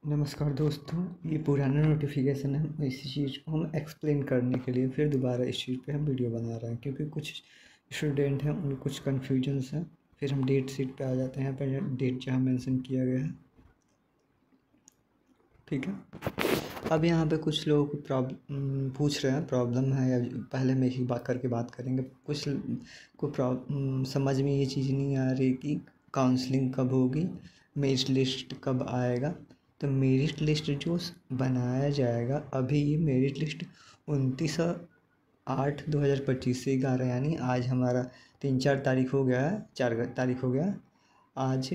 नमस्कार दोस्तों, ये पुराना नोटिफिकेशन है। इसी चीज़ को हम एक्सप्लेन करने के लिए फिर दोबारा इस चीज़ पे हम वीडियो बना रहे हैं, क्योंकि कुछ स्टूडेंट हैं उनको कुछ कन्फ्यूजन्स हैं। फिर हम डेट शीट पे आ जाते हैं, यहाँ पर डेट जहाँ मेंशन किया गया है, ठीक है। अब यहाँ पे कुछ लोग पूछ रहे हैं प्रॉब्लम है, या पहले मैं ही बात करेंगे। कुछ को समझ में ये चीज़ नहीं आ रही कि काउंसलिंग कब होगी, मेरिट लिस्ट कब आएगा। तो मेरिट लिस्ट जो बनाया जाएगा, अभी ये मेरिट लिस्ट 29/8/2025 से 11, यानी आज हमारा 3-4 तारीख हो गया है, 4 तारीख हो गया। आज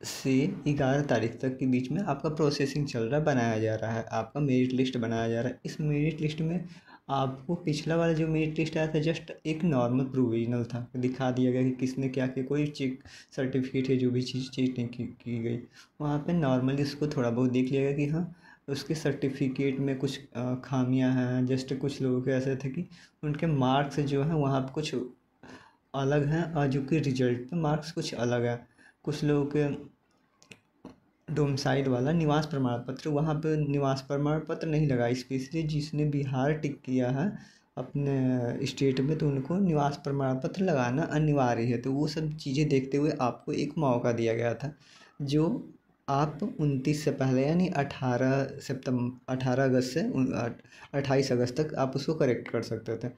से 11 तारीख तक के बीच में आपका प्रोसेसिंग चल रहा है, बनाया जा रहा है, आपका मेरिट लिस्ट बनाया जा रहा है। इस मेरिट लिस्ट में आपको पिछला वाला जो मेरिट लिस्ट आया था, जस्ट एक नॉर्मल प्रोविजनल था, दिखा दिया गया कि किसने क्या किया, कोई चेक सर्टिफिकेट है जो भी चीज़ चेक नहीं की गई। वहाँ पे नॉर्मली उसको थोड़ा बहुत देख लिया गया कि हाँ, उसके सर्टिफिकेट में कुछ खामियां हैं। जस्ट कुछ लोगों के ऐसे थे कि उनके मार्क्स जो हैं वहाँ पर कुछ अलग हैं, और जो कि रिजल्ट में मार्क्स कुछ अलग है। कुछ लोगों के डोमिसाइल वाला निवास प्रमाण पत्र, वहाँ पे निवास प्रमाण पत्र नहीं लगा। स्पेशली जिसने बिहार टिक किया है अपने स्टेट में, तो उनको निवास प्रमाण पत्र लगाना अनिवार्य है। तो वो सब चीज़ें देखते हुए आपको एक मौका दिया गया था, जो आप 29 से पहले यानी 18 अगस्त से 28 अगस्त तक आप उसको करेक्ट कर सकते थे।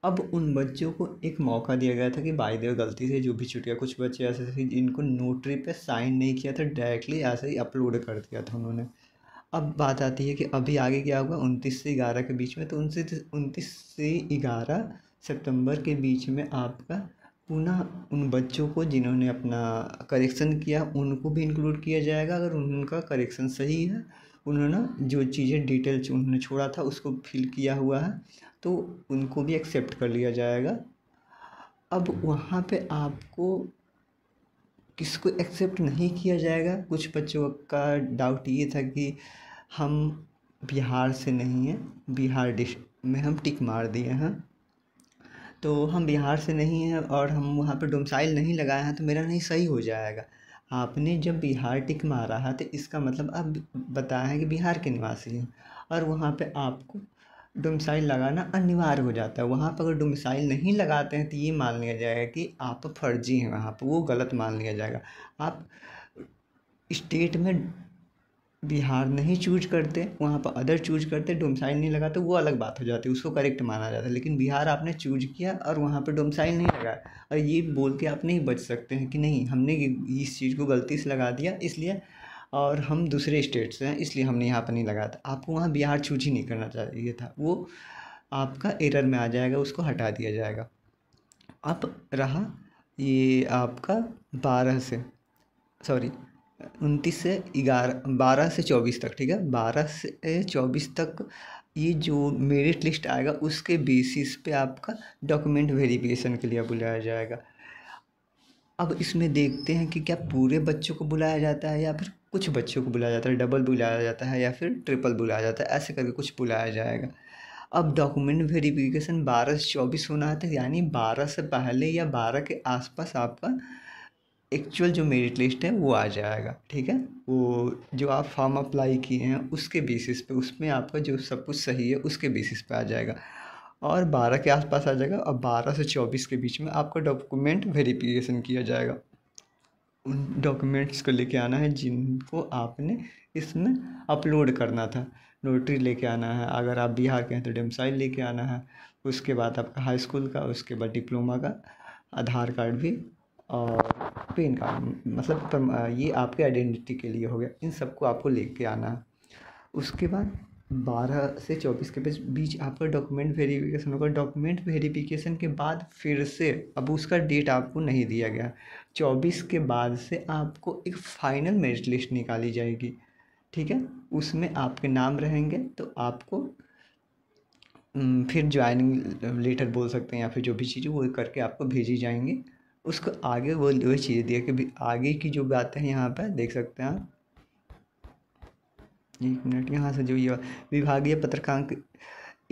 अब उन बच्चों को एक मौका दिया गया था कि बाय द वे गलती से जो भी छूट गया, कुछ बच्चे ऐसे थे जिनको नोटरी पे साइन नहीं किया था, डायरेक्टली ऐसे ही अपलोड कर दिया था उन्होंने। अब बात आती है कि अभी आगे क्या होगा 29 से 11 के बीच में। तो 29 से 11 सितंबर के बीच में आपका पुनः उन बच्चों को जिन्होंने अपना करेक्शन किया उनको भी इंक्लूड किया जाएगा। अगर उनका करेक्शन सही है, उन्होंने जो चीज़ें डिटेल्स उन्होंने छोड़ा था उसको फिल किया हुआ है, तो उनको भी एक्सेप्ट कर लिया जाएगा। अब वहाँ पे आपको किसको एक्सेप्ट नहीं किया जाएगा, कुछ बच्चों का डाउट ये था कि हम बिहार से नहीं हैं, बिहार डिस्ट्रिक्ट में हम टिक मार दिए हैं, तो हम बिहार से नहीं हैं और हम वहाँ पे डोमिसाइल नहीं लगाए हैं, तो मेरा नहीं सही हो जाएगा। आपने जब बिहार टिक मारा है तो इसका मतलब आप बताया है कि बिहार के निवासी हैं, और वहाँ पे आपको डोमिसाइल लगाना अनिवार्य हो जाता है। वहाँ पर अगर डोमिसाइल नहीं लगाते हैं तो ये मान लिया जाएगा कि आप फर्जी हैं, वहाँ पर वो गलत मान लिया जाएगा। आप स्टेट में बिहार नहीं चूज करते, वहाँ पर अदर चूज करते, डोमिसाइल नहीं लगाते, वो अलग बात हो जाती है, उसको करेक्ट माना जाता है। लेकिन बिहार आपने चूज किया और वहाँ पर डोमिसाइल नहीं लगाया, और ये बोल के आप नहीं बच सकते हैं कि नहीं हमने इस चीज़ को गलती से लगा दिया इसलिए, और हम दूसरे स्टेट से हैं इसलिए हमने यहाँ पर नहीं लगाया था। आपको वहाँ बिहार चूज ही नहीं करना चाहिए था, वो आपका एरर में आ जाएगा, उसको हटा दिया जाएगा। अब रहा ये आपका 12 से, सॉरी 29 से 11, 12 से 24 तक, ठीक है, 12 से 24 तक ये जो मेरिट लिस्ट आएगा उसके बेसिस पे आपका डॉक्यूमेंट वेरिफिकेशन के लिए बुलाया जाएगा। अब इसमें देखते हैं कि क्या पूरे बच्चों को बुलाया जाता है या फिर कुछ बच्चों को बुलाया जाता है, डबल बुलाया जाता है या फिर ट्रिपल बुलाया जाता है, ऐसे करके कुछ बुलाया जाएगा। अब डॉक्यूमेंट वेरिफिकेशन 12 से 24 होना है, तो यानी 12 से पहले या 12 के आसपास आपका एक्चुअल जो मेरिट लिस्ट है वो आ जाएगा, ठीक है। वो जो आप फॉर्म अप्लाई किए हैं उसके बेसिस पे, उसमें आपका जो सब कुछ सही है उसके बेसिस पे आ जाएगा, और 12 के आसपास आ जाएगा। और 12 से 24 के बीच में आपका डॉक्यूमेंट वेरिफिकेशन किया जाएगा। उन डॉक्यूमेंट्स को लेके आना है जिनको आपने इसमें अपलोड करना था। नोटरी लेके आना है, अगर आप बिहार के हैं तो डोमिसाइल लेके आना है, उसके बाद आपका हाई स्कूल का, उसके बाद डिप्लोमा का, आधार कार्ड भी, और पैन कार्ड, मतलब ये आपके आइडेंटिटी के लिए हो गया। इन सबको आपको लेके आना है। उसके बाद 12 से 24 के बीच आपका डॉक्यूमेंट वेरिफिकेशन होगा। डॉक्यूमेंट वेरिफिकेशन के बाद फिर से, अब उसका डेट आपको नहीं दिया गया, 24 के बाद से आपको एक फाइनल मेरिट लिस्ट निकाली जाएगी, ठीक है। उसमें आपके नाम रहेंगे, तो आपको फिर ज्वाइनिंग लेटर बोल सकते हैं या फिर जो भी चीज़ें वो करके आपको भेजी जाएंगी। उसको आगे वो वही चीज़ें दिया कि आगे की जो बातें हैं यहाँ पर देख सकते हैं आप। 1 मिनट, यहाँ से जो ये विभागीय पत्रकांक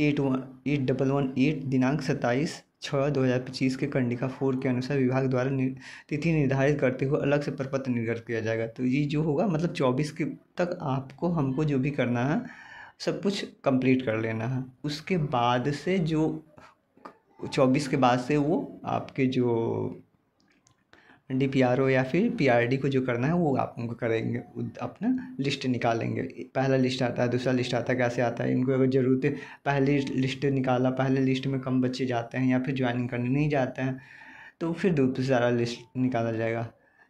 8118 दिनांक 27 6/2025 के कंडिका 4 के अनुसार विभाग द्वारा तिथि निर्धारित करते हुए अलग से प्रपत्र निर्गत किया जाएगा। तो ये जो होगा मतलब 24 के तक आपको हमको जो भी करना है सब कुछ कंप्लीट कर लेना है। उसके बाद से जो 24 के बाद से वो आपके जो DPRO या फिर PRD को जो करना है वो आप उनको करेंगे, अपना लिस्ट निकालेंगे। पहला लिस्ट आता है, दूसरा लिस्ट आता है, कैसे आता है इनको अगर ज़रूरत है। पहली लिस्ट निकाला, पहले लिस्ट में कम बच्चे जाते हैं या फिर ज्वाइनिंग करने नहीं जाते हैं तो फिर दूसरा लिस्ट निकाला जाएगा।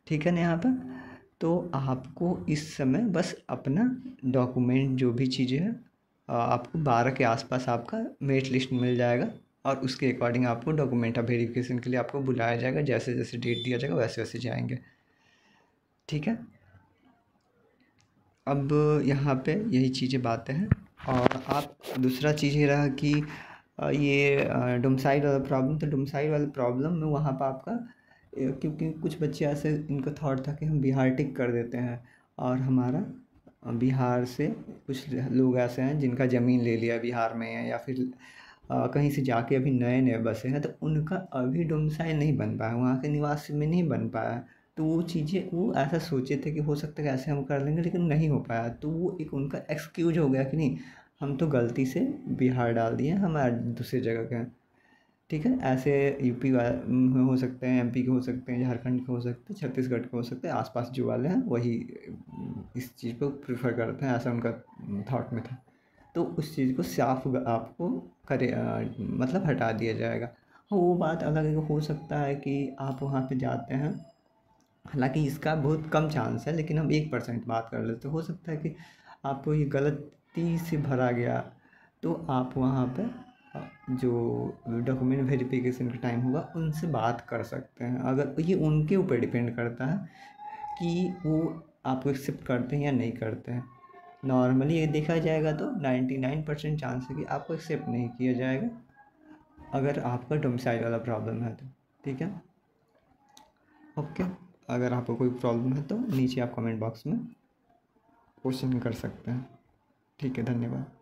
ठीक है ना। यहाँ पर तो आपको इस समय बस अपना डॉक्यूमेंट जो भी चीज़ें हैं आपको 12 के आसपास आपका मेरिट लिस्ट मिल जाएगा और उसके अकॉर्डिंग आपको डॉक्यूमेंट वेरिफिकेशन के लिए आपको बुलाया जाएगा। जैसे जैसे डेट दिया जाएगा वैसे वैसे जाएंगे। ठीक है। अब यहाँ पे यही चीज़ें बातें हैं। और आप दूसरा चीज़ ये रहा कि ये डोमिसाइल वाला प्रॉब्लम। तो डोमिसाइल वाले प्रॉब्लम में वहाँ पर आपका क्योंकि कुछ बच्चे ऐसे इनको थॉट था कि हम बिहार टिक कर देते हैं और हमारा बिहार से कुछ लोग ऐसे हैं जिनका ज़मीन ले लिया बिहार में है या फिर कहीं से जाके अभी नए नए बसे हैं तो उनका अभी डोमिसाइल नहीं बन पाया, वहाँ के निवास में नहीं बन पाया। तो वो चीज़ें वो ऐसा सोचे थे कि हो सकता है कि ऐसे हम कर लेंगे लेकिन नहीं हो पाया। तो वो एक उनका एक्सक्यूज हो गया कि नहीं हम तो गलती से बिहार डाल दिए, हम दूसरी जगह के हैं। ठीक है। ऐसे यूपी में हो सकते हैं, MP के हो सकते हैं, झारखंड के हो सकते हैं, छत्तीसगढ़ के हो सकते हैं। आसपास जो वाले हैं वही इस चीज़ को प्रेफर करते हैं, ऐसा उनका थॉट में था। तो उस चीज़ को साफ आपको करे मतलब हटा दिया जाएगा। हाँ वो बात अलग है कि हो सकता है कि आप वहाँ पे जाते हैं, हालांकि इसका बहुत कम चांस है लेकिन हम 1% बात कर लेते। हो सकता है कि आपको ये गलती से भरा गया तो आप वहाँ पे जो डॉक्यूमेंट वेरिफिकेशन का टाइम होगा उनसे बात कर सकते हैं। अगर ये उनके ऊपर डिपेंड करता है कि वो आपको एक्सेप्ट करते हैं या नहीं करते हैं। नॉर्मली ये देखा जाएगा तो 99% चांस है कि आपको एक्सेप्ट नहीं किया जाएगा अगर आपका डोमिसाइल वाला प्रॉब्लम है तो। ठीक है। ओके। अगर आपको कोई प्रॉब्लम है तो नीचे आप कमेंट बॉक्स में क्वेश्चन कर सकते हैं। ठीक है। धन्यवाद।